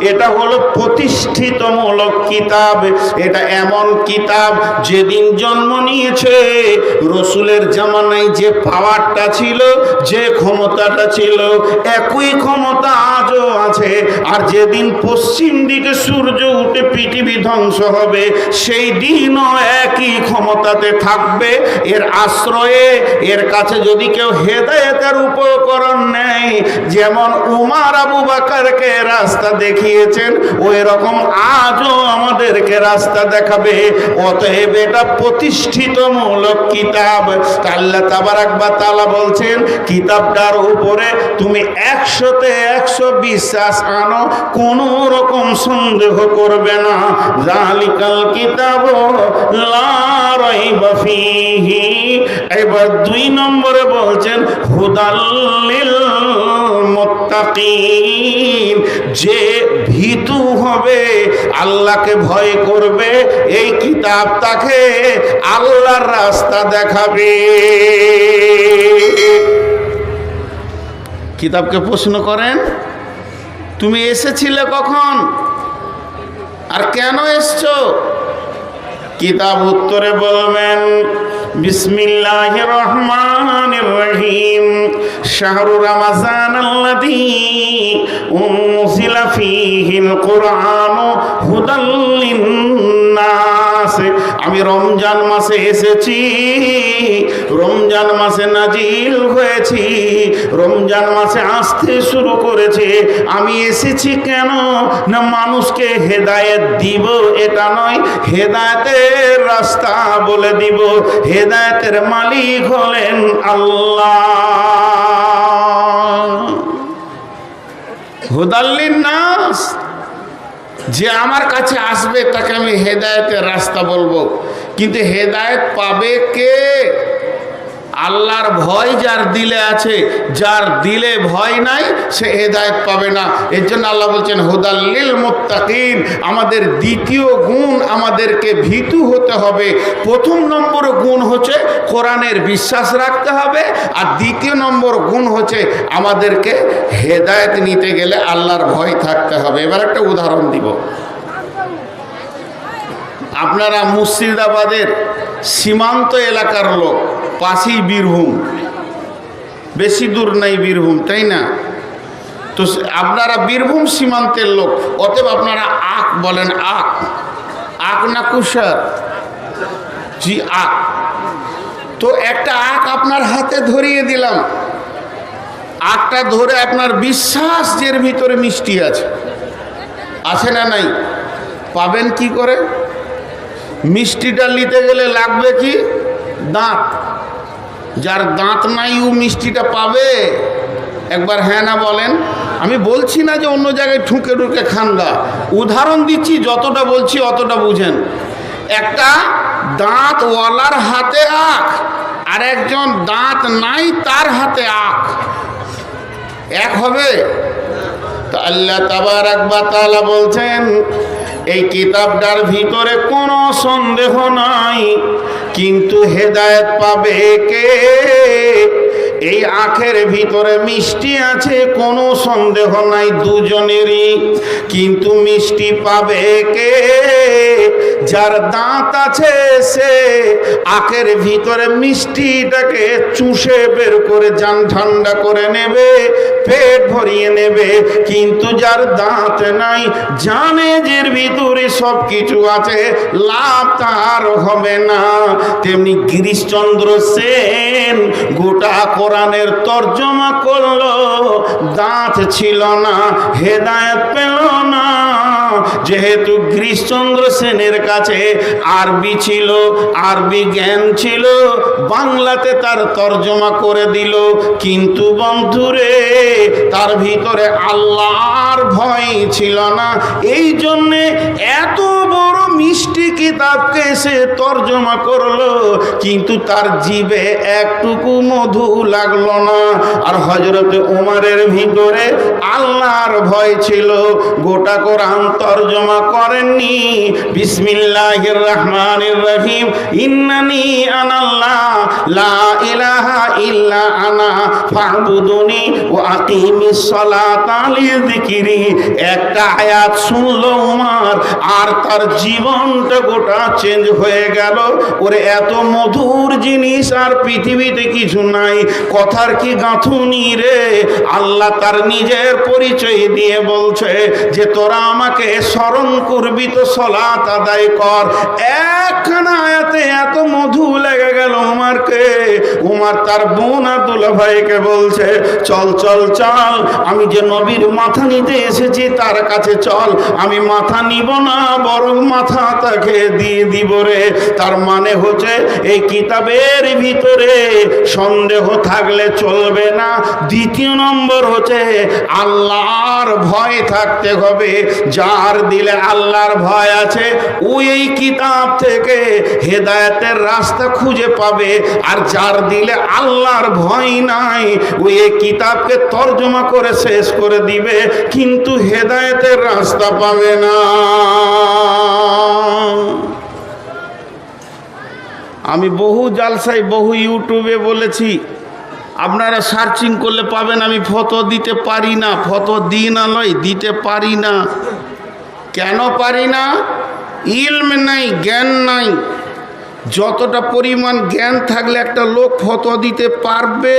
এটা হলো প্রতিষ্ঠিতমূলক কিতাব। এটা এমন কিতাব যেদিন জন্ম নিয়েছে রসুলের জামানায় যে পাওয়ারটা ছিল, যে ক্ষমতাটা ছিল, একই ক্ষমতা আজও আছে। আর যেদিন পশ্চিম দিকে সূর্য উঠে পৃথিবী ধ্বংস হবে, সেই দিনও একই ক্ষমতাতে থাকবে। এর আশ্রয়ে, এর কাছে যদি কেউ হেদায়েতের উপকরণ নেয়, যেমন উমর আবু বকরকে রাস্তা দেখিয়েছেন, ওই রকম আজও আমাদেরকে রাস্তা দেখাবে। অতএব এটা প্রতিষ্ঠিতমূলক কিতাব। আল্লাহ তাবারাক ওয়া তাআলা বলছেন, কিতাবটার উপরে তুমি 100-তে 100 বিশ্বাস আনো, কোনো রকম সন্দেহ করবে না। যালিকাল কিতাবু লা রাইবা ফীহি। এবার 2 নম্বরে বলছেন হুদাল লিল মুত্তাকিন। যে ভীতু হবে, আল্লাহকে ভয় করবে, এই কিতাব তাকে আল্লাহর রাস্তা দেখাবে। কিতাবকে প্রশ্ন করেন, তুমি এসেছিলে কখন আর কেন এসছো? কিতাব উত্তরে বলবেন, বিসমিল্লাহির রহমানির রহিম, শাহরু রমাজান আল্লাযী উনজিলা ফীহিল কুরআনু হুদাল লিন্নাস। আমি রমজান মাসে এসেছি, রমজান মাসে নাজিল হয়েছি, রমজান মাসে আসতে শুরু করেছে। আমি এসেছি কেন না মানুষকে হেদায়েত দিব, এটা নয়, হেদায়েতের রাস্তা বলে দিব। হেদায়েতের মালিক হলেন আল্লাহ। হুদাল লিন্নাস, যে আমার কাছে আসবে তাকে আমি হেদায়েতের রাস্তা বলবো। কিন্তু হেদায়েত পাবে কে? আল্লাহর ভয় যার দিলে আছে। যার দিলে ভয় নাই সে হেদায়েত পাবে না। এর জন্য আল্লাহ বলছেন হুদাল লিল মুত্তাকিন। আমাদের দ্বিতীয় গুণ, আমাদেরকে ভীতু হতে হবে। প্রথম নম্বর গুণ হচ্ছে কোরআনের বিশ্বাস রাখতে হবে, আর দ্বিতীয় নম্বর গুণ হচ্ছে আমাদেরকে হেদায়েত নিতে গেলে আল্লাহর ভয় থাকতে হবে। এবার একটা উদাহরণ দিব। আপনারা মুর্শিদাবাদের সীমান্ত এলাকার লোক, পাশেই বীরভূম, বেশি দূর নাই বীরভূম, তাই না? তো আপনারা বীরভূম সীমান্তের লোক, অতএব আপনারা আখ বলেন। আখ, আখ না কুশার? জি আখ। তো একটা আখ আপনার হাতে ধরিয়ে দিলাম। আখটা ধরে আপনার বিশ্বাস যে এর ভিতরে মিষ্টি আছে, আছে না নাই? পাবেন কি করে? মিষ্টিটা নিতে গেলে লাগবে কি? দাঁত। যার দাঁত নাই ও মিষ্টিটা পাবে? একবার হ্যাঁ না বলেন। আমি বলছি না যে অন্য জায়গায় ঠুকে ঠুকে খানগা, উদাহরণ দিচ্ছি, যতটা বলছি অতটা বুঝেন। একটা দাঁতওয়ালার হাতে আখ, আর একজন দাঁত নাই তার হাতে আখ, এক হবে? তো আল্লাহ তাবারাক ওয়া তাআলা বলছেন, এই কিতাবটার ভিতরে কোনো সন্দেহ নাই, কিন্তু হেদায়েত পাবে কে? এই আখের ভিতরে মিষ্টি আছে, কোনো সন্দেহ নাই দুজনেরই, কিন্তু মিষ্টি পাবে কে? যার দাঁত আছে সে আখের ভিতরে মিষ্টিটাকে চুষে বের করে জান ঠান্ডা করে নেবে, পেট ভরিয়ে নেবে। কিন্তু যার দাঁত নাই, জানে যে এর ভিতরে সব কিছু আছে, লাভ তার হবে না। তেমনি গিরিশচন্দ্র সেন গোটা কোরআনের তর্জমা করলো, দাঁত ছিল না, হেদায়েত পেল না। যেহেতু গিরিশচন্দ্র সেনের কাছে আরবি ছিল, আরবি জ্ঞান ছিল, বাংলাতে তার তর্জমা করে দিল। কিন্তু বন্ধুরে, তার ভিতরে আল্লাহর ভয় ছিল না। এই জন্যে এত বড় মিষ্টি কিতাবকে সে তর্জমা করলো, কিন্তু তার জিভে একটুকু মধু লাগলো না। আর হযরত উমরের ভিতরে আল্লাহর ভয় ছিল, গোটা কোরআন তর্জমা করেননি। বিসমিল্লাহির রহমানির রহিম, ইন্নানি আনাল্লাহ লা ইলাহা ইল্লা আনা ফা'বুদুনি ওয়া আকিমিস সালাতা লিযিকরি। একটা আয়াত শুনলো উমর, আর তার জীবনটা গোটা চেঞ্জ হয়ে গেল। ওরে এত মধুর জিনিস আর পৃথিবীতে কিছু নাই। কথার কি গাঁথুনি রে! আল্লাহ তার নিজের পরিচয় দিয়ে বলছে যে তোরা আমাকে স্মরণ করবি তো সালাত আদায় কর। একখানা আয়াতে এত মধু লেগে গেল উমরকে। উমর তার বোন আব্দুল্লাহ ভাইকে বলছে, চল চল চল, আমি যে নবীর মাথা নিতে এসেছি তার কাছে চল। আমি মাথা নিব না, বরং মাথা তাকে দিয়ে দিব রে। তার মানে হচ্ছে এই কিতাবের ভিতরে সন্দেহ থাকলে চলবে না। দ্বিতীয় নম্বর হচ্ছে আল্লাহর ভয় থাকতে হবে। যার দিলে আল্লাহর ভয় আছে ওই এই কিতাব থেকে হেদায়েতের রাস্তা খুঁজে পাবে। আর যার দিলে আল্লাহর ভয় নাই ওই এই কিতাবকে তর্জমা করে শেষ করে দিবে, কিন্তু হেদায়েতের রাস্তা পাবে না। আমি বহু জালসায় বহু ইউটিউবে বলেছি, আপনারা সার্চিং করলে পাবেন আমি ফতোয়া দিতে পারি না। ফতোয়া দিই না নয়, দিতে পারি না। কেন পারি না? ইলম নাই, জ্ঞান নাই। যতটা পরিমাণ জ্ঞান থাকলে একটা লোক ফতোয়া দিতে পারবে,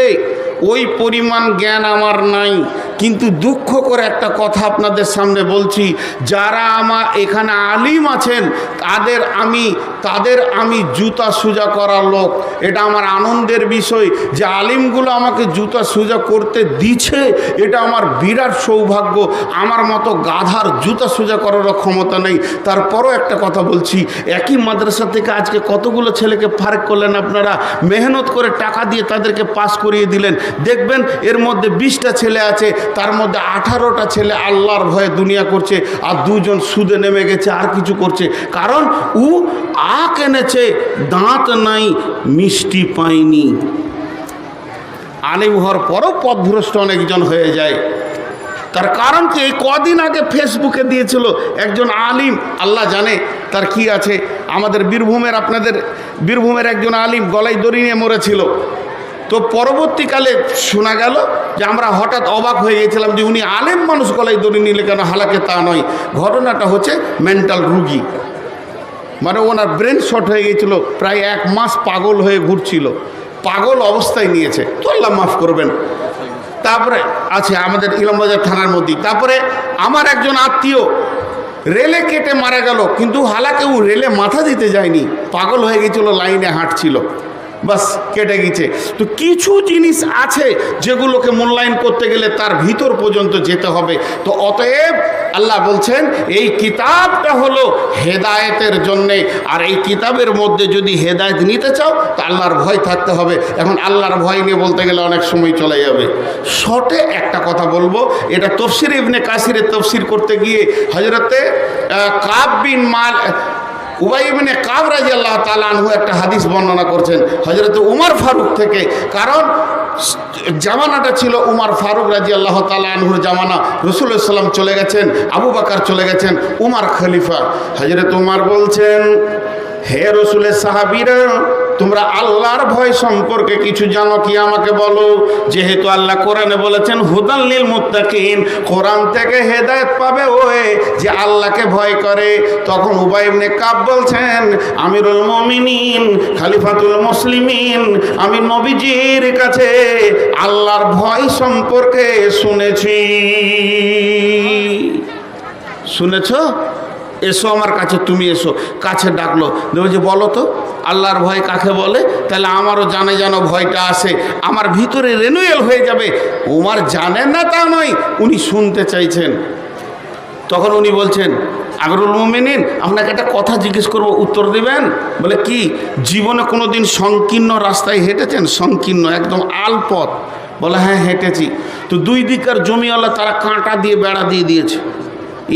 ওই পরিমাণ জ্ঞান আমার নাই। কিন্তু দুঃখ করে একটা কথা আপনাদের সামনে বলছি, যারা আমার এখানে আলিম আছেন তাদের আমি জুতা সুজা করার লোক। এটা আমার আনন্দের বিষয় যে আলিমগুলো আমাকে জুতা সুজা করতে দিচ্ছে, এটা আমার বিরাট সৌভাগ্য। আমার মতো গাধার জুতা সুজা করারও ক্ষমতা নেই। তারপরও একটা কথা বলছি, একই মাদ্রাসা থেকে আজকে কতগুলো ছেলেকে ফার্ক করলেন আপনারা, মেহনত করে টাকা দিয়ে তাদেরকে পাস করিয়ে দিলেন। দেখবেন এর মধ্যে 20টা ছেলে আছে, তার মধ্যে 18টা ছেলে আল্লাহর ভয়ে দুনিয়া করছে, আর 2জন সুদে নেমে গেছে আর কিছু করছে। কারণ ও আখ এনেছে, দাঁত নাই, মিষ্টি পায়নি। আলিম হওয়ার পরও পথভ্রষ্ট অনেকজন হয়ে যায়। তার কারণ কি? এই কদিন আগে ফেসবুকে দিয়েছিল একজন আলিম, আল্লাহ জানে তার কি আছে। আমাদের আপনাদের বীরভূমের একজন আলিম গলায় দড়ি নিয়ে মরেছিল। তো পরবর্তীকালে শোনা গেল যে আমরা হঠাৎ অবাক হয়ে গেছিলাম যে উনি আলেম মানুষ গলায় দড়ি নিলে কেন, হালাকে তা নয়। ঘটনাটা হচ্ছে মেন্টাল রুগী, মানে ওনার ব্রেন শর্ট হয়ে গেছিল, প্রায় 1 মাস পাগল হয়ে ঘুরছিল, পাগল অবস্থায় নিয়েছে, তো আল্লাহ মাফ করবেন। তারপরে আছে আমাদের ইলামবাজার থানার মধ্যে। তারপরে আমার একজন আত্মীয় রেলে কেটে মারা গেল, কিন্তু হালাকে ও রেলে মাথা দিতে যায়নি, পাগল হয়ে গেছিল, লাইনে হাঁটছিল, বাস কেটে গেছে। তো কিছু জিনিস আছে যেগুলোকে মূল্যায়ন করতে গেলে তার ভিতর পর্যন্ত যেতে হবে। তো অতএব আল্লাহ বলছেন এই কিতাবটা হলো হেদায়েতের জন্যে, আর এই কিতাবের মধ্যে যদি হেদায়েত নিতে চাও তো আল্লাহর ভয় থাকতে হবে। এখন আল্লাহর ভয় নিয়ে বলতে গেলে অনেক সময় চলে যাবে। শর্টে একটা কথা বলবো, এটা তফসির ইবনে কাসিরের তফসির করতে গিয়ে হযরতে কাব বিন উবাই ইবনে কাব রাদিয়াল্লাহু তাআলা আনহু একটা হাদিস বর্ণনা করছেন হযরত উমর ফারুক থেকে। কারণ জামানাটা ছিল উমর ফারুক রাদিয়াল্লাহু তাআলা আনহুর জামানা। রাসূলুল্লাহ সাল্লাল্লাহু আলাইহি ওয়াসাল্লাম চলে গেছেন, আবু বকর চলে গেছেন, উমর খলিফা। হযরত উমর বলছেন, হে রাসূলের সাহাবীরা, তোমরা আল্লাহর ভয় সম্পর্কে কিছু জানো কি আমাকে বলো। যেহেতু আল্লাহ কোরআনে বলেছেন হুদাল লিল মুত্তাকিন, কোরআন থেকে হেদায়েত পাবে ওই যে আল্লাহকে ভয় করে। তখন উবাই ইবনে কাব বলছেন, আমিরুল মুমিনিন, খলিফাতুল মুসলিমিন, আমি নবীজির কাছে আল্লাহর ভয় সম্পর্কে শুনেছি। শুনেছো? এসো আমার কাছে, তুমি এসো। কাছে ডাকলো, যে বলো তো আল্লাহর ভয় কাকে বলে, তাহলে আমারও জানে যেন ভয়টা আসে, আমার ভিতরে রেনুয়েল হয়ে যাবে। উমর জানেন না তা নয়, উনি শুনতে চাইছেন। তখন উনি বলছেন, আমিরুল মুমিনিন, আপনাকে একটা কথা জিজ্ঞেস করবো, উত্তর দিবেন? বলে কি? জীবনে কোনো দিন সংকীর্ণ রাস্তায় হেঁটেছেন? সংকীর্ণ একদম আলপথ? বলে হ্যাঁ হেঁটেছি। তো 2 দিকের জমিওয়ালা তারা কাঁটা দিয়ে বেড়া দিয়ে দিয়েছে,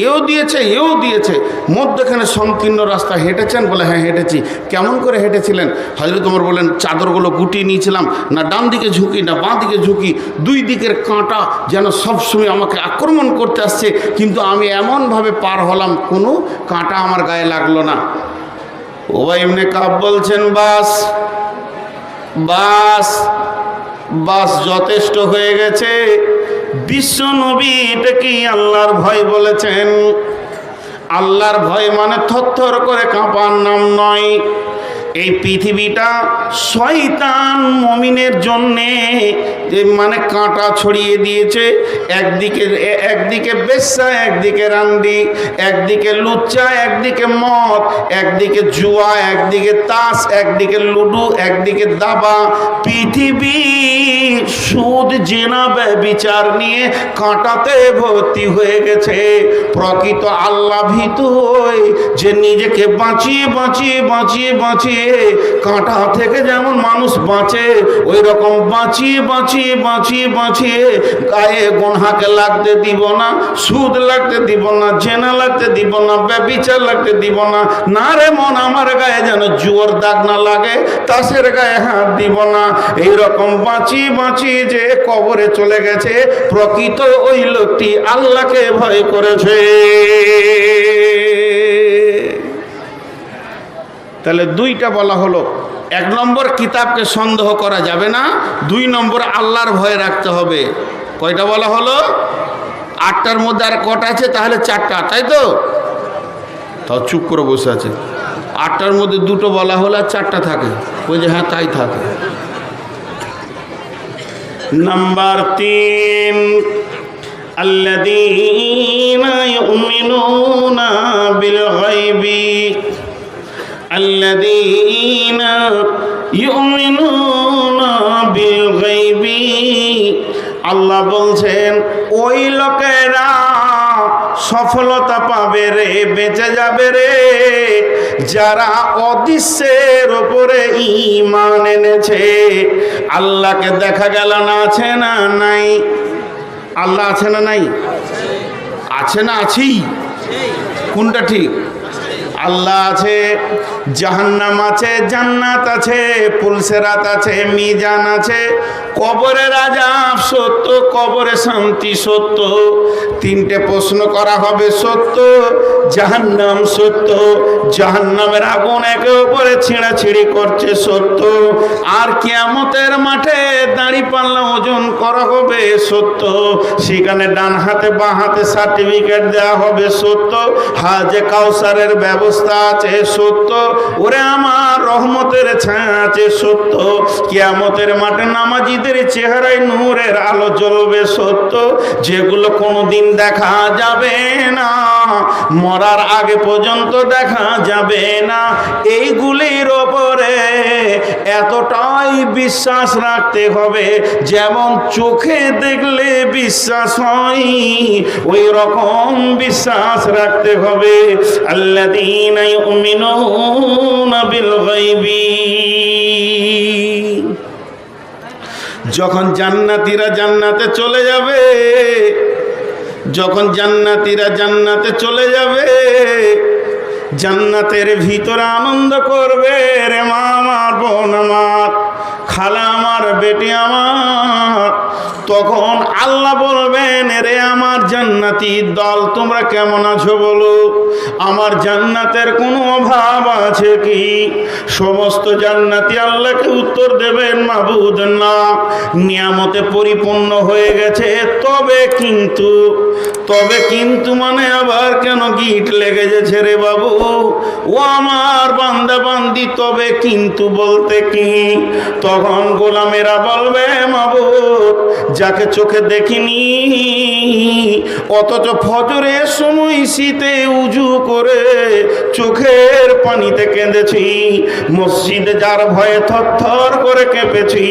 এও দিয়েছে এও দিয়েছে, মধ্যখানে সংকীর্ণ রাস্তা হেঁটেছেন? বলে হ্যাঁ হেঁটেছি। কেমন করে হেঁটেছিলেন? হযরত ওমর বলেন, চাদরগুলো গুটিয়ে নিয়েছিলাম, না ডান দিকে ঝুঁকি না বাঁ দিকে ঝুঁকি, দুই দিকের কাঁটা যেন সবসময় আমাকে আক্রমণ করতে আসছে, কিন্তু আমি এমনভাবে পার হলাম কোনো কাঁটা আমার গায়ে লাগলো না। উবাই ইবনে কাব বলছেন, বাস বাস বাস যথেষ্ট হয়ে গেছে। বিশ্ব নবী এটাকে আল্লাহর ভয় বলেছেন। আল্লাহর ভয় মানে থরথর করে কাঁপার নাম নয়। এই পৃথিবীটা শয়তান মুমিনের জন্যে যে মানে কাঁটা ছড়িয়ে দিয়েছে। একদিকে বেশ্যা, একদিকে রান্ডি, একদিকে লুচ্চা, একদিকে মদ, একদিকে জুয়া, একদিকে তাস, একদিকে লুডু, একদিকে দাবা। পৃথিবী সুদ জেনা ব্যভিচার নিয়ে কাঁটাতে ভর্তি হয়ে গেছে। প্রকৃত আল্লাহ ভীত যে নিজেকে বাঁচিয়ে বাঁচিয়ে বাঁচিয়ে বাঁচিয়ে কাঁটা থেকে যেমন মানুষ বাঁচে, ওই রকম বাঁচিয়ে বাঁচিয়ে বাঁচিয়ে বাঁচিয়ে গায়ে গোনাকে লাগতে দিব না, সুদ লাগতে দিব না, জেনা লাগতে দিব না, ব্যভিচার লাগতে দিব না। না রে মন, আমার গায়ে যেন জুয়োর দাগ না লাগে, তাসের গায়ে হাত দিব না। এইরকম বাঁচিয়ে বাঁচিয়ে যে কবরে চলে গেছে, প্রকৃত ওই লোকটি আল্লাহকে ভয় করেছে। তাহলে দুইটা বলা হলো, এক নম্বর কিতাবকে সন্দেহ করা যাবে না, দুই নম্বর আল্লাহর ভয় রাখতে হবে। কয়টা বলা হলো? 8টার মধ্যে আর কটা আছে? তাহলে 4টা, তাই তো? তাও চুপ করে বসে আছে। 8টার মধ্যে 2টো বলা হলো আর 4টা থাকে। ওই যে হ্যাঁ তাই থাকে। নাম্বার 3, আল্লাযীনা ইউমিনুনা বিল গায়বি, আল্লাযীনা ইউমিনুনা বিল গায়বি। আল্লাহ বলছেন ওই লোকেরা সফলতা পাবে রে, বেঁচে যাবে রে, যারা অদৃশ্যের ওপরে ঈমান এনেছে। আল্লাহকে দেখা গেল না, আছে না নাই? আল্লাহ আছে না নাই? আছে না আছেই? কোনটা ঠিক? আল্লাহ আছে, জাহান্নাম আছে, জান্নাত আছে, পুলসেরাত আছে, মিজান আছে, কবরের আযাব সত্য, কবরে শান্তি সত্য, 3টে প্রশ্ন করা হবে সত্য, জাহান্নাম সত্য, জাহান্নামের আগুন একে অপরে ছিঁড়াছিঁড়ি করছে সত্য, আর কিয়ামতের মাঠে দাঁড়িপাল্লা ওজন করা হবে সত্য, সেখানে ডান হাতে বাঁ হাতে সার্টিফিকেট দেওয়া হবে সত্য, হাজে কাউসারের ব্যবস্থা আছে সত্য, ওরে আমার রহমতের ছায়া আছে সত্য, কিয়ামতের মাঠে নামাজীদের চেহারায় নূরের আলো জ্বলবে সত্য, যেগুলো কোনোদিন দেখা যাবে না, মরার আগে পর্যন্ত দেখা যাবে না। এইগুলির ওপরে এতটাই বিশ্বাস রাখতে হবে, যেমন চোখে দেখলে বিশ্বাস হয় ওই রকম বিশ্বাস রাখতে হবে। আল্লাযীনা ইউমিনুনা বিল গায়বি। যখন জান্নাতীরা জান্নাতে চলে যাবে, যখন জান্নাতীরা জান্নাতে চলে যাবে, জান্নাতের ভিতরে আনন্দ করবে, রে মা আমার, বোন আমার, খালা আমার, বেটি আমার। তখন আল্লাহ বলবেন, রে আমার জান্নাতি দল, তোমরা কেমন আছো বলো? আমার জান্নাতের কোনো অভাব আছে কি? সমস্ত জান্নাতি আল্লাহকে উত্তর দেবেন, মাবুদ না, নিয়ামতে পরিপূর্ণ হয়ে গেছে, তবে কিন্তু মানে আবার কেন গিট লেগে গেছে রে বাবু? ও আমার বান্দা বান্দি, তবে কিন্তু বলতে কি? তখন গোলামেরা বলবে, মাবুদ, যাকে চোখে দেখিনি অথচ ফজরের সময় শীতে উজু করে চোখের পানিতে কেঁদেছি, মসজিদে যার ভয়ে থরথর করে কেঁপেছি,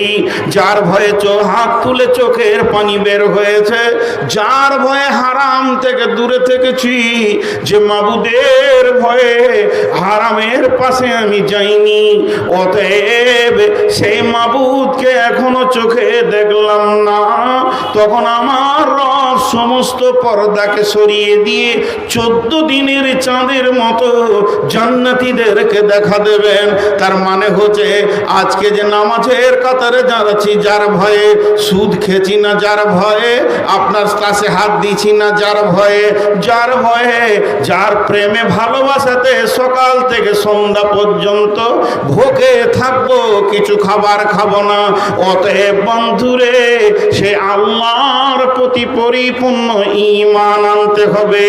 যার ভয়ে হাত তুলে চোখের পানি বের হয়েছে, যার ভয়ে হারাম হারাম থেকে দূরে থেকেছি, যে মাবুদের ভয়ে হারামের পাশে আমি যাইনি, অতএব সেই মাবুদকে এখনো চোখে দেখলাম না। তখন আমার রব সমস্ত পর্দাকে সরিয়ে দিয়ে 14 দিনের চাঁদের মতো জান্নাতীদেরকে দেখা দেবেন। তার মানে হচ্ছে আজকে যে নামাজের কাতারে যাচ্ছি যার ভয়ে, সুদ খেছি না যার ভয়ে, আপনার কাছে হাত দিছি না যার ভয়ে, যার ভয়ে, যার প্রেমে ভালোবাসাতে সকাল থেকে সন্ধ্যা পর্যন্ত ভোগে থাকবো, কিছু খাবার খাবো না। অতএব বন্ধুরে, সে আল্লাহর প্রতি পরিপূর্ণ ঈমান আনতে হবে।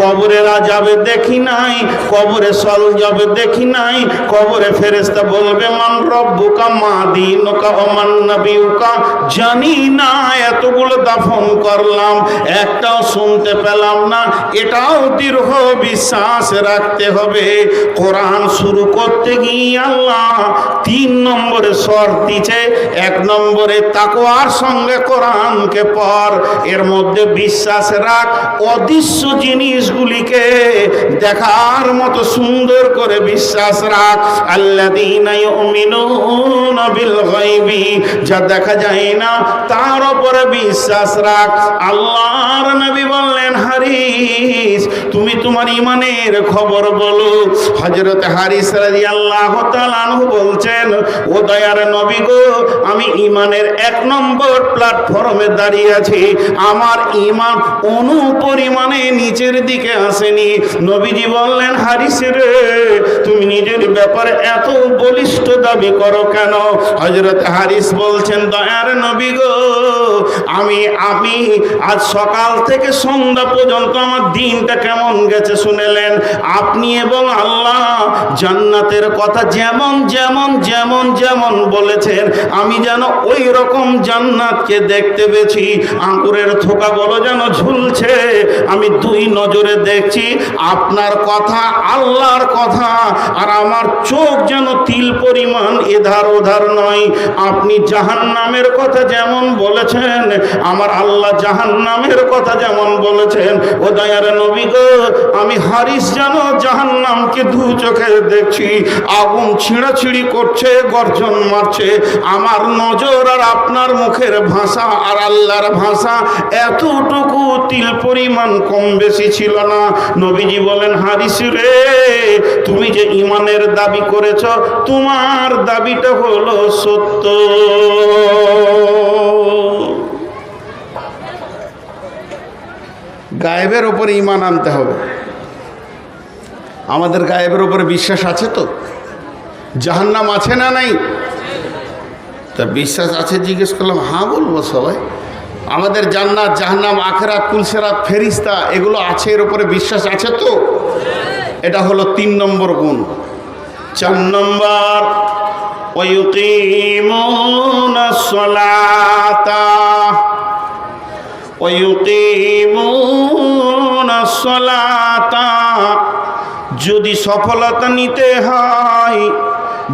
কবরের আযাবে দেখি নাই, কবরে সলজবে দেখি নাই, কবরে ফেরেশতা বলবে মান রব্বুকা মা দীনুকা ওয়া মান নাবিয়ুকা, জানি না, এতগুলো দাফন করলাম একটাও শুনতে পেলাম না। এটাও দৃঢ় বিশ্বাস রাখতে হবে। কোরআন শুরু করতে গিয়ে আল্লাহ 3 নম্বরে শর্ত দিয়েছে। 1 নম্বরে তাকওয়ার সঙ্গে কোরআনকে পড়, এর মধ্যে বিশ্বাস রাখ, অদৃশ্য জিনিসগুলিকে দেখার মতো সুন্দর করে বিশ্বাস রাখ। আল্লাযীনা ইউমিনুনা বিল গায়বি, যা দেখা যায় না তার উপরে বিশ্বাস রাখ। আল্লাহর নবী বললেন, হারিস তুমি তোমার ঈমানের খবর বলো। হযরত হারিস রাদিয়াল্লাহু তাআলা আনহু বলছেন, ও দয়ার নবী গো, আমি ঈমানের 1 নম্বর প্ল্যাটফর্মে দাঁড়িয়ে আছি, আমার ঈমান অনুপরিমাণে নিচের দিকে আসেনি। নবীজি বললেন, হারিস রে, তুমি নিজের ব্যাপারে এত বলিষ্ঠ দাবি করো কেন? হযরত হারিস বলছেন, দয়ার নবী গো, আমি আজ সকাল থেকে সন্ধ্যা পর্যন্ত আমার দিনটা কেমন গেছে শুনেলেন আপনি এবং আল্লাহ। জান্নাতের কথা যেমন যেমন যেমন যেমন বলেছেন, আমি যেন ওই রকম জান্নাতকে দেখতে পেয়েছি। আঙ্গুরের থোকাগুলো যেন ঝুলছে, আমি 2 নজরে দেখছি। আপনার কথা, আল্লাহর কথা, আর আমার চোখ যেন তিল পরিমাণ এধার ওধার নয়। আপনি জাহান্নামের কথা যেমন বলেছেন, আমার আল্লাহ জাহান্নামের কথা যেমন বলেছেন। ও দয়ার নবী গো, আমি হারিস যেন জাহান্নামকে 2 চোখে দেখছি, আগুন ছিঁড়াছিঁড়ি করছে, গর্জন মারছে। আমার নজর আর আপনার মুখের ভাষা আর আল্লাহর ভাষা এতটুকু তিল পরিমাণ কম বেশি ছিল না। নবীজি বলেন, হারিস রে, তুমি যে ঈমানের দাবি করেছ, তোমার দাবিটা হলো সত্য। গায়েবের উপরে ঈমান আনতে হবে। আমাদের গায়েবের উপরে বিশ্বাস আছে তো? জাহান্নাম আছে না নাই? তা বিশ্বাস আছে জিজ্ঞেস করলাম, হ্যাঁ বলবো সবাই। আমাদের জান্নাত, জাহান্নাম, আখিরাত, পুলসিরাত, ফেরিস্তা এগুলো আছে, এর উপরে বিশ্বাস আছে তো? এটা হলো 3 নম্বর গুণ। 4 নম্বর, ওয়ায়ুকিমুনাস সালাতা, ওয়ায়ুকিমুনাস সালাতা। যদি সফলতা নিতে হয়,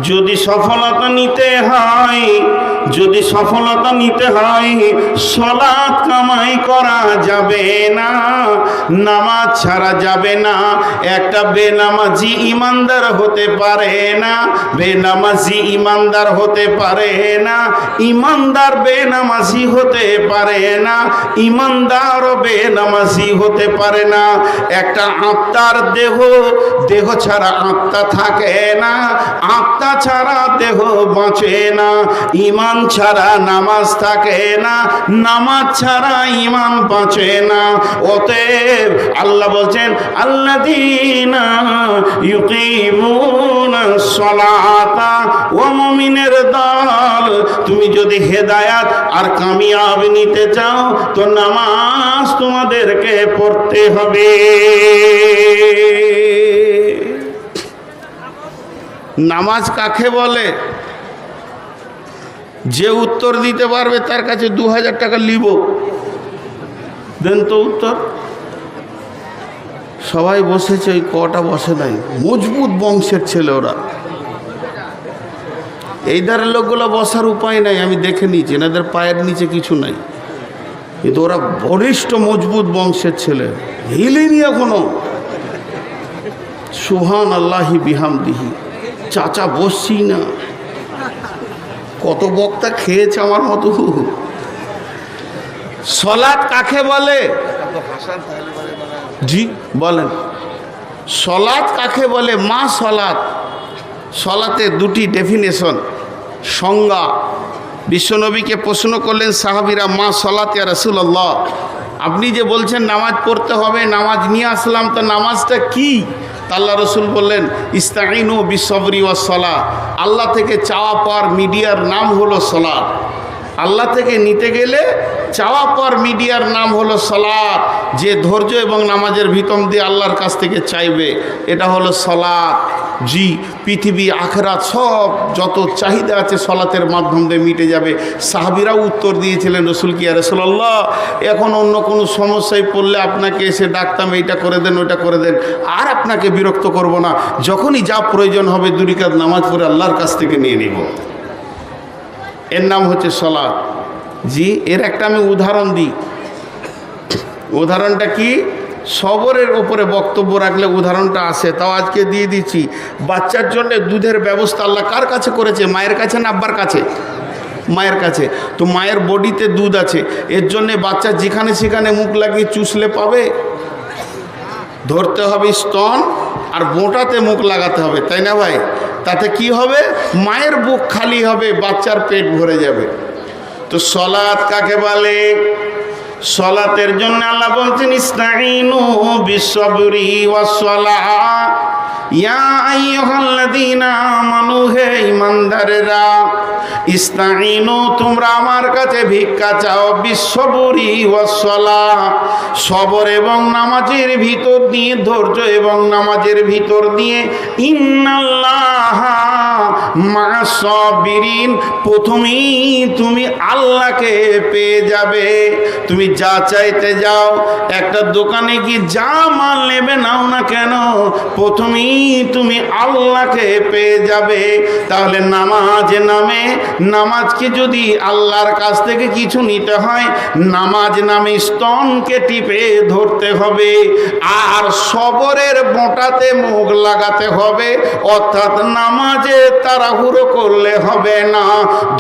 যদি সফলতা নিতে হয়, যদি সফলতা নিতে হয়, সালাত কামাই করা যাবে না, নামাজ ছাড়া যাবে না। একটা বেনামাজি ইমানদার হতে পারে না, বেনামাজি ইমানদার হতে পারে না, ইমানদার বেনামাজি হতে পারে না, ইমানদার বেনামাজি হতে পারে না। একটা আত্মার দেহ, দেহ ছাড়া আত্মা থাকে না, আত্মা ছাড়া দেহ বাঁচে না। ঈমান ছাড়া নামাজ থাকে না, নামাজ ছাড়া ঈমান বাঁচে না। অতএব আল্লাহ বলছেন, আল্লাযীনা ইউকিমুনাস সালাতা। ও মুমিনের দল, তুমি যদি হেদায়াত আর কামিয়াব নিতে চাও, তো নামাজ তোমাদেরকে পড়তে হবে। নামাজ কাকে বলে? যে উত্তর দিতে পারবে তার কাছে 2000 টাকা লিব। দেন তো উত্তর। সবাই বসেছে, ওই কটা বসে নাই, মজবুত বংশের ছেলে ওরা। এই ধারের লোকগুলো বসার উপায় নাই, আমি দেখে নিয়েছি, এনাদের পায়ের নিচে কিছু নাই। কিন্তু ওরা বলিষ্ঠ মজবুত বংশের ছেলে, হিলেনি এখনো। সুবহান আল্লাহি বিহামদিহি। চাচা বসছি না, কত বক্তা খেয়েছে আমার মতো। সলাৎ কাকে বলে? জি বলেন, সলাৎ কাকে বলে? মা সলাৎ। সলাতের দুটি ডেফিনেশন, সংজ্ঞা। বিশ্বনবীকে প্রশ্ন করলেন সাহাবীরা, মা সলাত ইয়া রাসূলুল্লাহ, আপনি যে বলছেন নামাজ পড়তে হবে, নামাজ নিয়ে আসলাম, তো নামাজটা কি? আল্লাহ রসুল বললেন, ইস্তাইনু বিসবরি ওয়াস সালাহ। আল্লাহ থেকে চাওয়া পাওয়ার মিডিয়ার নাম হলো সলাৎ। আল্লাহ থেকে নিতে গেলে চাওয়া পাওয়ার মিডিয়ার নাম হলো সলাৎ। যে ধৈর্য এবং নামাজের ভিতর দিয়ে আল্লাহর কাছ থেকে চাইবে, এটা হলো সলাৎ। জি, পৃথিবী আখেরাত সব যত চাহিদা আছে সলাতের মাধ্যম দিয়ে মিটে যাবে। সাহাবীরাও উত্তর দিয়েছিলেন, রসুল কি ইয়া রাসূলুল্লাহ, এখন অন্য কোনো সমস্যায় পড়লে আপনাকে এসে ডাকতাম, এইটা করে দেন ওইটা করে দেন, আর আপনাকে বিরক্ত করব না, যখনই যা প্রয়োজন হবে 2 রাকাত নামাজ পড়ে আল্লাহর কাছ থেকে নিয়ে নিব। এর নাম হচ্ছে সলাৎ। জি, এর একটা আমি উদাহরণ দিই। উদাহরণটা কি? সবরের ওপরে বক্তব্য রাখলে উদাহরণটা আসে, তাও আজকে দিয়ে দিচ্ছি। বাচ্চার জন্য দুধের ব্যবস্থা আল্লাহ কার কাছে করেছে? মায়ের কাছে না আব্বার কাছে? মায়ের কাছে। তো মায়ের বডিতে দুধ আছে, এর জন্যে বাচ্চা যেখানে সেখানে মুখ লাগিয়ে চুষলে পাবে? ধরতে হবে স্তন আর বোঁটাতে মুখ লাগাতে হবে, তাই না ভাই? তাতে কি হবে? মায়ের বুক খালি হবে, বাচ্চার পেট ভরে যাবে। তো সলাৎ কাকে বলে? সলাতের জন্য আল্লাহ বলছেন, ইস্তাইনু বিসবরি ওয়াস সালাহ। ইয়া আইয়ুহাল্লাযীনা আমানু, হে ঈমানদারেরা, ইস্তাইনু, তোমরা আমার কাছে ভিক্ষা চাও, বিসবরি ওয়াস সালাহ, সবর এবং নামাজের ভিতর দিয়ে, ধৈর্য এবং নামাজের ভিতর দিয়ে। ইন্নাল্লাহা মা'আস সাবিরিন, প্রথমেই তুমি আল্লাহকে পেয়ে যাবে। তুমি যা চাইতে যাও, একটা দোকানে গিয়ে যা মাল নেবে নাও না কেন, প্রথমেই তুমি আল্লাহকে পেয়ে যাবে। তাহলে নামাজে নামে, নামাজকে যদি আল্লাহর কাছ থেকে কিছু নিতে হয়, নামাজ নামে স্তনকে টিপে ধরতে হবে, আর সবরের বোঁটাতে মুখ লাগাতে হবে। অর্থাৎ নামাজে তাড়াহুড়ো করলে হবে না।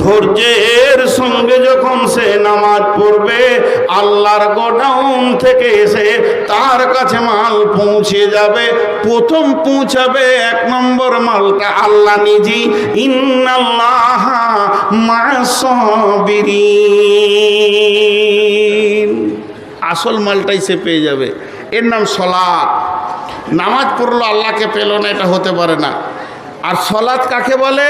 ধৈর্যের সঙ্গে যখন সে নামাজ পড়বে, আল্লাহর গোডাউন থেকে এসে তার কাছে মাল পৌঁছে যাবে। প্রথম পৌঁছাবে 1 নম্বর মালটা আল্লাহ নিজেই। ইন্নাল্লাহা মা'আস সাবিরিন, আসল মালটাই সে পেয়ে যাবে। এর নাম সলাৎ। নামাজ পড়লো আল্লাহকে পেল না, এটা হতে পারে না। আর সলাৎ কাকে বলে?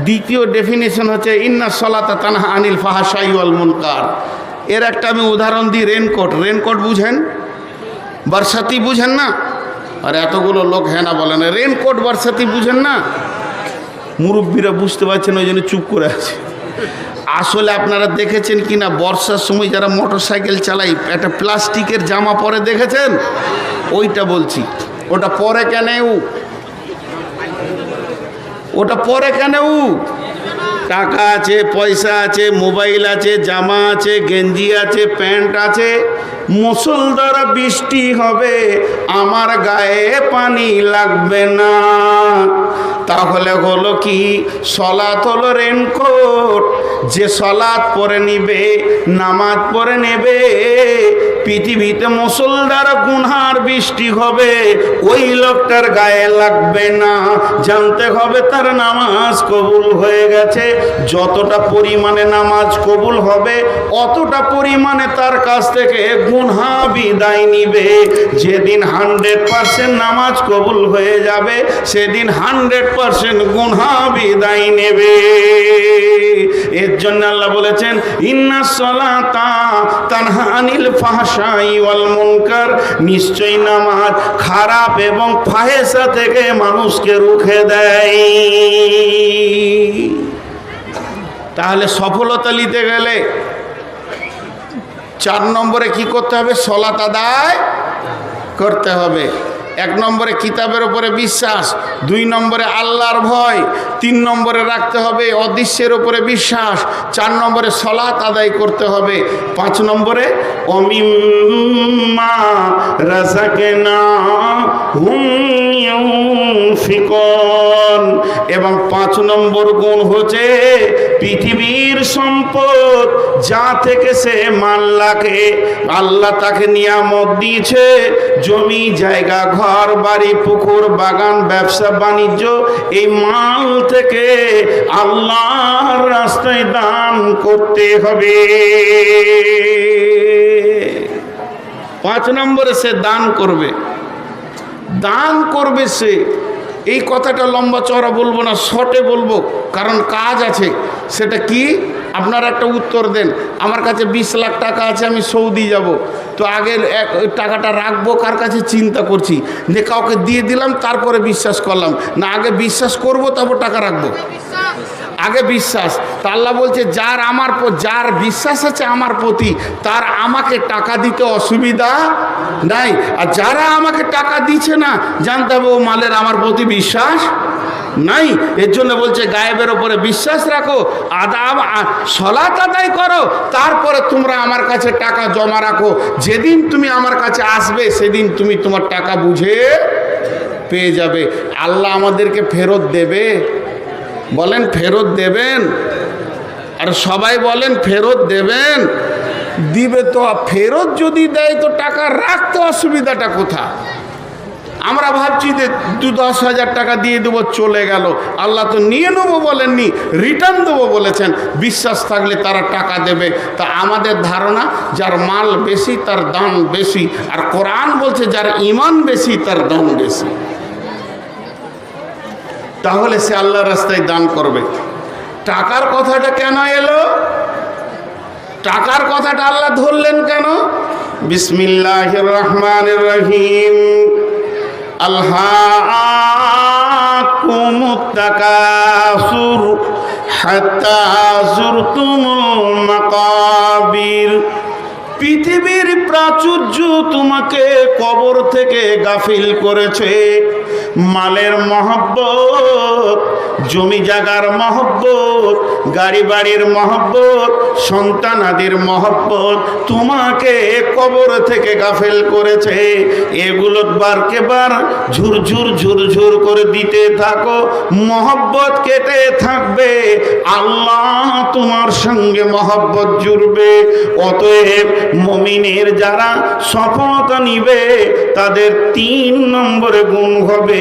দ্বিতীয় ডেফিনেশন হচ্ছে, ইন্না সলাতা তানহা আনিল ফাহশাই ওয়াল মুনকার। এর একটা আমি উদাহরণ দিই। রেনকোট, রেনকোট বুঝেন? বরসাতি বুঝেন না? আর এতগুলো লোক হ্যাঁ না বলে না। রেনকোট বরসাতি বুঝেন না? মুরব্বীরা বুঝতে পারছেন, ওই জন্য চুপ করে আছে। আসলে আপনারা দেখেছেন কি না, বর্ষার সময় যারা মোটর সাইকেল চালায় একটা প্লাস্টিকের জামা পরে দেখেছেন? ওইটা বলছি। ওটা পরে কেন? ওটা পরে কেন? টাকা আছে, পয়সা আছে, মোবাইল আছে, জামা আছে, গেঞ্জি আছে, প্যান্ট আছে, মুষলধার বৃষ্টি হবে, আমার গায়ে পানি লাগবে না। তাহলে হলো কি? সলাৎ হলো রেনকোট। যে সলাৎ পরে নিবে, নামাজ পড়ে নেবে, পৃথিবীতে মুষলধার গুনহার বৃষ্টি হবে, ওই লোকটার গায়ে লাগবে না। জানতে হবে তার নামাজ কবুল হয়ে গেছে। যতটা পরিমাণে নামাজ কবুল হবে, অতটা পরিমাণে তার কাছ থেকে গুনহা বিদায় নিবে। যেদিন 100% নামাজ কবুল হয়ে যাবে, সেদিন 100% গুনহা বিদায় নেবে। এর জন্য আল্লাহ বলেছেন, ইন্নাস সালাতা তানহা আনিল ফাহশাই ওয়াল মুনকার, নিশ্চয়ই নামাজ খারাপ এবং ফাহেসা থেকে মানুষকে রুখে দেয়। তাহলে সফলতা নিতে গেলে 4 নম্বরে কি করতে হবে? সলাত আদায় করতে হবে। এক নম্বরে কিতাবের উপরে বিশ্বাস, 2 নম্বরে আল্লাহর ভয়, 3 নম্বরে রাখতে হবে অদৃশ্যের উপরে বিশ্বাস, 4 নম্বরে সালাত আদায় করতে হবে, 5 নম্বরে অমিম্মা রাযাকনাহুম ইউনফিকুন। এবং 5 নম্বর গুণ হচ্ছে পৃথিবীর সম্পদ যা থেকে সে মাল লাগে, আল্লাহ তাকে নিয়ামত দিয়েছে, জমি জায়গা ঘর বাড়ি পুকুর বাগান ব্যবসা বাণিজ্য, এই মাল থেকে আল্লাহর রাস্তায় দান করতে হবে। 5 নম্বরে সে দান করবে, দান করবে সে। এই কথাটা লম্বা চওড়া বলবো না, শর্টে বলবো, কারণ কাজ আছে। সেটা কি আপনারা একটা উত্তর দেন। আমার কাছে 20 লাখ টাকা আছে, আমি সৌদি যাব, তো আগে টাকাটা রাখবো কার কাছে চিন্তা করছি, যে কাউকে দিয়ে দিলাম তারপরে বিশ্বাস করলাম না, আগে বিশ্বাস করব তারপর টাকা রাখবো, আগে বিশ্বাস। তা আল্লাহ বলছে যার বিশ্বাস আছে আমার প্রতি, তার আমাকে টাকা দিতে অসুবিধা নাই। আর যারা আমাকে টাকা দিচ্ছে না, জানতে হবে ও মালের আমার প্রতি বিশ্বাস নাই। এর জন্য বলছে গায়েবের ওপরে বিশ্বাস রাখো, সালাত আদায় করো, তারপরে তোমরা আমার কাছে টাকা জমা রাখো। যেদিন তুমি আমার কাছে আসবে সেদিন তুমি তোমার টাকা বুঝে পেয়ে যাবে। আল্লাহ আমাদেরকে ফেরত দেবে? বলেন ফেরত দেবেন? আর সবাই বলেন ফেরত দেবেন? দিবে তো। ফেরত যদি দেয় তো টাকা রাখতে অসুবিধাটা কোথায়? আমরা ভাবছি যে 10 হাজার টাকা দিয়ে দেবো, চলে গেল। আল্লাহ তো নিয়ে নেবো বলেননি, রিটার্ন দেবো বলেছেন। বিশ্বাস থাকলে তারা টাকা দেবে। তা আমাদের ধারণা যার মাল বেশি তার দাম বেশি, আর কোরআন বলছে যার ঈমান বেশি তার দাম বেশি। তাহলে সে আল্লাহর রাস্তায় দান করবে। টাকার কথাটা কেন এলো? টাকার কথাটা আল্লাহ ধরলেন কেন? বিসমিল্লাহির রহমানির রহিম। আলহাকুমুত তাকাসুর হাত্তা যুরতুমুল মাকাবির। পৃথিবীর প্রাচুর্য তোমাকে কবর থেকে গাফিল করেছে। মালের মহব্বত, জমি জায়গার মহব্বত, গাড়ি বাড়ির মহব্বত, সন্তানাদির মহব্বত তোমাকে কবর থেকে গাফিল করেছে। এগুলো বারকে বার ঝুরঝুর ঝুরঝুর করে দিতে থাকো, মহব্বত কেটে থাকবে, আল্লাহ তোমার সঙ্গে মহব্বত জুড়বে। অতএব মুমিনের যারা সফলতা নিবে তাদের 3 নম্বরে গুণ হবে